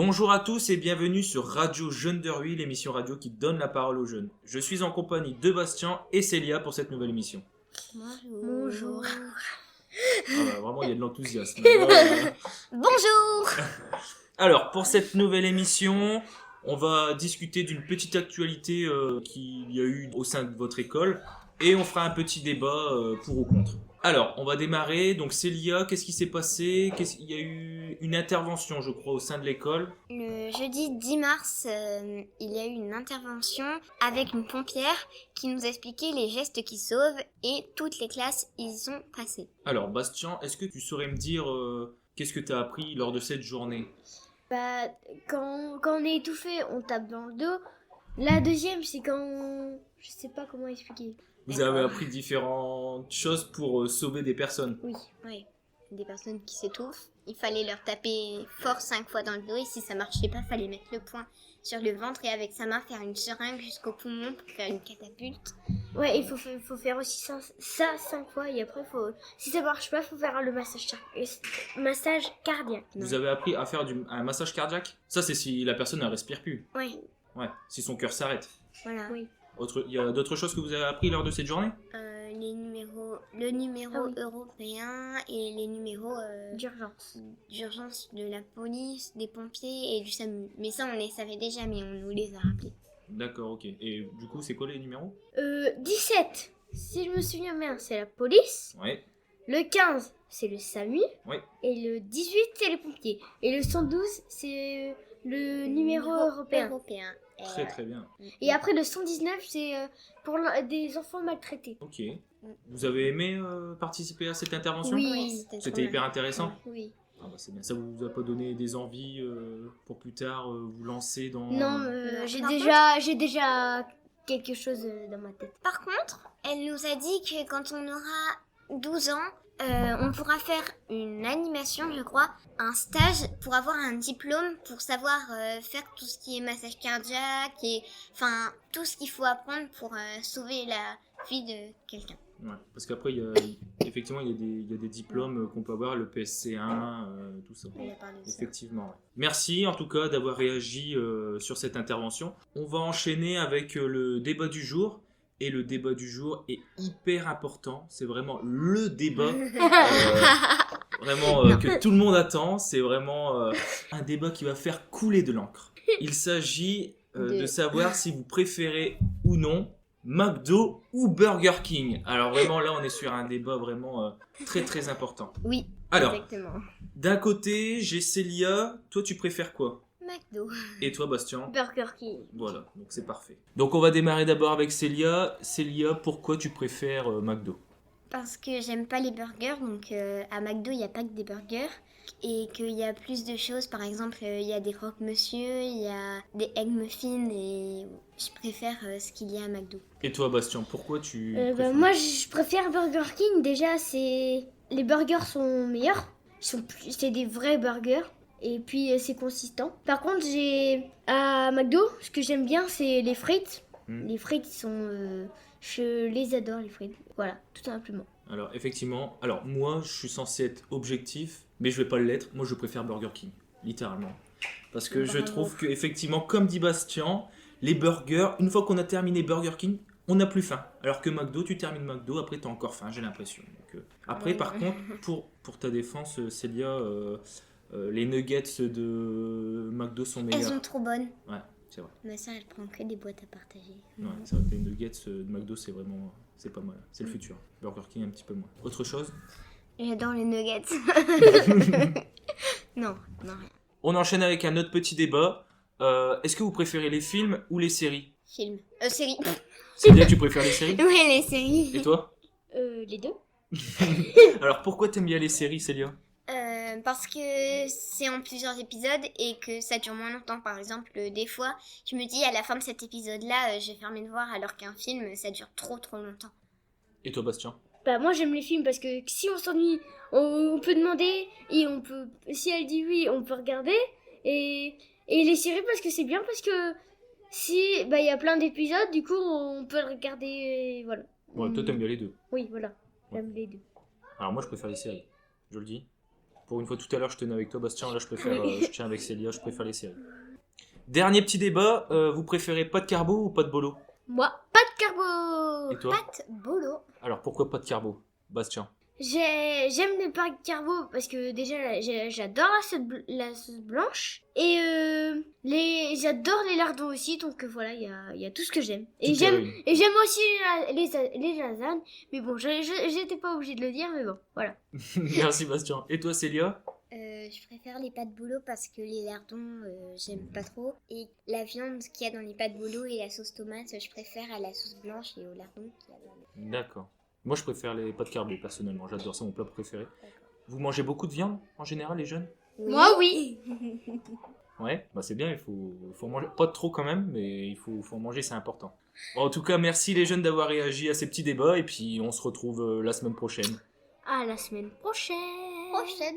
Bonjour à tous et bienvenue sur Radio Jeunes de Rhuy, l'émission radio qui donne la parole aux jeunes. Je suis en compagnie de Bastien et Célia pour cette nouvelle émission. Bonjour. Vraiment, il y a de l'enthousiasme. Bonjour. Alors, pour cette nouvelle émission, on va discuter d'une petite actualité qu'il y a eu au sein de votre école et on fera un petit débat pour ou contre. Alors, on va démarrer. Donc, Célia, qu'est-ce qui s'est passé ? Il y a eu une intervention, je crois, au sein de l'école. Le jeudi 10 mars, il y a eu une intervention avec une pompière qui nous expliquait les gestes qui sauvent et toutes les classes y sont passées. Alors, Bastien, est-ce que tu saurais me dire qu'est-ce que tu as appris lors de cette journée ? Quand on est étouffé, on tape dans le dos. La deuxième, c'est quand je sais pas comment expliquer. Vous avez appris différentes choses pour sauver des personnes. Oui. Des personnes qui s'étouffent, il fallait leur taper fort 5 fois dans le dos et si ça marchait pas, il fallait mettre le poing sur le ventre et avec sa main faire une seringue jusqu'au poumon pour faire une catapulte. Ouais, il faut faire aussi ça 5 fois et après, si ça marche pas, il faut faire le massage cardiaque. Vous avez appris à faire un massage cardiaque ? Ça, c'est si la personne ne respire plus. Oui. Ouais, si son cœur s'arrête. Voilà. Oui. Il y a d'autres choses que vous avez appris lors de cette journée ? Le numéro européen et les numéros d'urgence de la police, des pompiers et du SAMU. Mais ça, on les savait déjà, mais on nous les a rappelés. D'accord, ok. Et du coup, c'est quoi les numéros ? 17, si je me souviens bien, c'est la police. Ouais. Le 15, c'est le SAMU. Ouais. Et le 18, c'est les pompiers. Et le 112, c'est le numéro européen. Très très bien. Et après le 119, c'est pour des enfants maltraités. Ok. Vous avez aimé participer à cette intervention ? Oui. C'était hyper intéressant ? Oui. Ah bah c'est bien. Ça vous a pas donné des envies pour plus tard vous lancer dans... Non, j'ai déjà quelque chose dans ma tête. Par contre, elle nous a dit que quand on aura 12 ans, on pourra faire une animation, je crois, un stage pour avoir un diplôme pour savoir faire tout ce qui est massage cardiaque et enfin tout ce qu'il faut apprendre pour sauver la vie de quelqu'un. Ouais, parce qu'après, effectivement, il y a des diplômes qu'on peut avoir, le PSC1, tout ça. On a parlé de ça. Effectivement. Ouais. Merci en tout cas d'avoir réagi sur cette intervention. On va enchaîner avec le débat du jour. Et le débat du jour est hyper important. C'est vraiment le débat que tout le monde attend. C'est vraiment un débat qui va faire couler de l'encre. Il s'agit de savoir si vous préférez ou non McDo ou Burger King. Alors vraiment là on est sur un débat vraiment très très important. Oui, alors, exactement. D'un côté j'ai Célia, toi tu préfères quoi ? McDo. Et toi Bastien ? Burger King. Voilà, donc c'est parfait. Donc on va démarrer d'abord avec Célia. Célia, pourquoi tu préfères McDo ? Parce que j'aime pas les burgers, donc à McDo il n'y a pas que des burgers et qu'il y a plus de choses. Par exemple, il y a des croque-monsieur, il y a des egg muffins et je préfère ce qu'il y a à McDo. Et toi Bastien, pourquoi tu préfères ? Moi je préfère Burger King. Déjà, les burgers sont meilleurs. C'est des vrais burgers. Et puis c'est consistant. Par contre, à McDo, ce que j'aime bien, c'est les frites. Les frites, je les adore, les frites. Voilà, tout simplement. Alors effectivement, moi je suis censé être objectif, mais je vais pas l'être. Moi je préfère Burger King, littéralement. Parce que je trouve que effectivement, comme dit Bastien, les burgers, une fois qu'on a terminé Burger King, on n'a plus faim. Alors que McDo, tu termines McDo, après t'as encore faim, j'ai l'impression. Donc, après, par contre, pour ta défense, Célia... les nuggets de McDo sont meilleurs. Elles sont trop bonnes. Ouais, c'est vrai. Ma soeur, elle prend que des boîtes à partager. Ouais, c'est vrai que les nuggets de McDo, c'est vraiment... C'est pas mal. C'est le futur. Burger King, un petit peu moins. Autre chose ? J'adore les nuggets. Non, rien. On enchaîne avec un autre petit débat. Est-ce que vous préférez les films ou les séries ? Série. Célia, tu préfères les séries ? Ouais, les séries. Et toi ? Les deux. Alors, pourquoi t'aimes bien les séries, Célia ? Parce que c'est en plusieurs épisodes et que ça dure moins longtemps. Par exemple, des fois, je me dis à la fin de cet épisode-là, je vais faire mes devoirs alors qu'un film, ça dure trop longtemps. Et toi, Bastien ? Moi j'aime les films parce que si on s'ennuie, on peut demander et si elle dit oui, on peut regarder. Et les séries parce que c'est bien parce que si il y a plein d'épisodes, du coup on peut le regarder. Voilà. Ouais, toi t'aimes bien les deux. Oui, voilà. Ouais. J'aime les deux. Alors moi je préfère les séries, je le dis. Pour une fois, tout à l'heure, je tenais avec toi, Bastien. Là, je préfère, je tiens avec Célia, je préfère les séries. Dernier petit débat, vous préférez pâte carbo ou pâte bolo? Moi, pas de carbo. Et toi? Pâte bolo. Alors, pourquoi pas de carbo, Bastien? J'aime les pâtes carbo parce que déjà j'adore la sauce blanche et j'adore les lardons aussi, donc voilà, il y a tout ce que j'aime. Et Tout est réuni. j'aime aussi les lasagnes, mais bon, j'étais pas obligée de le dire, mais bon, voilà. Merci, Bastien. Et toi, Célia? Je préfère les pâtes bolo parce que les lardons, j'aime pas trop. Et la viande qu'il y a dans les pâtes bolo et la sauce tomate, je préfère à la sauce blanche et aux lardons qu'il y a dans les... D'accord. Moi, je préfère les pâtes carbo, personnellement. J'adore ça, mon plat préféré. Vous mangez beaucoup de viande, en général, les jeunes? Moi, oui. Ouais, bah c'est bien, il faut en manger. Pas trop quand même, mais il faut en manger, c'est important. Bon, en tout cas, merci les jeunes d'avoir réagi à ces petits débats, et puis on se retrouve la semaine prochaine. À la semaine prochaine. Prochaine.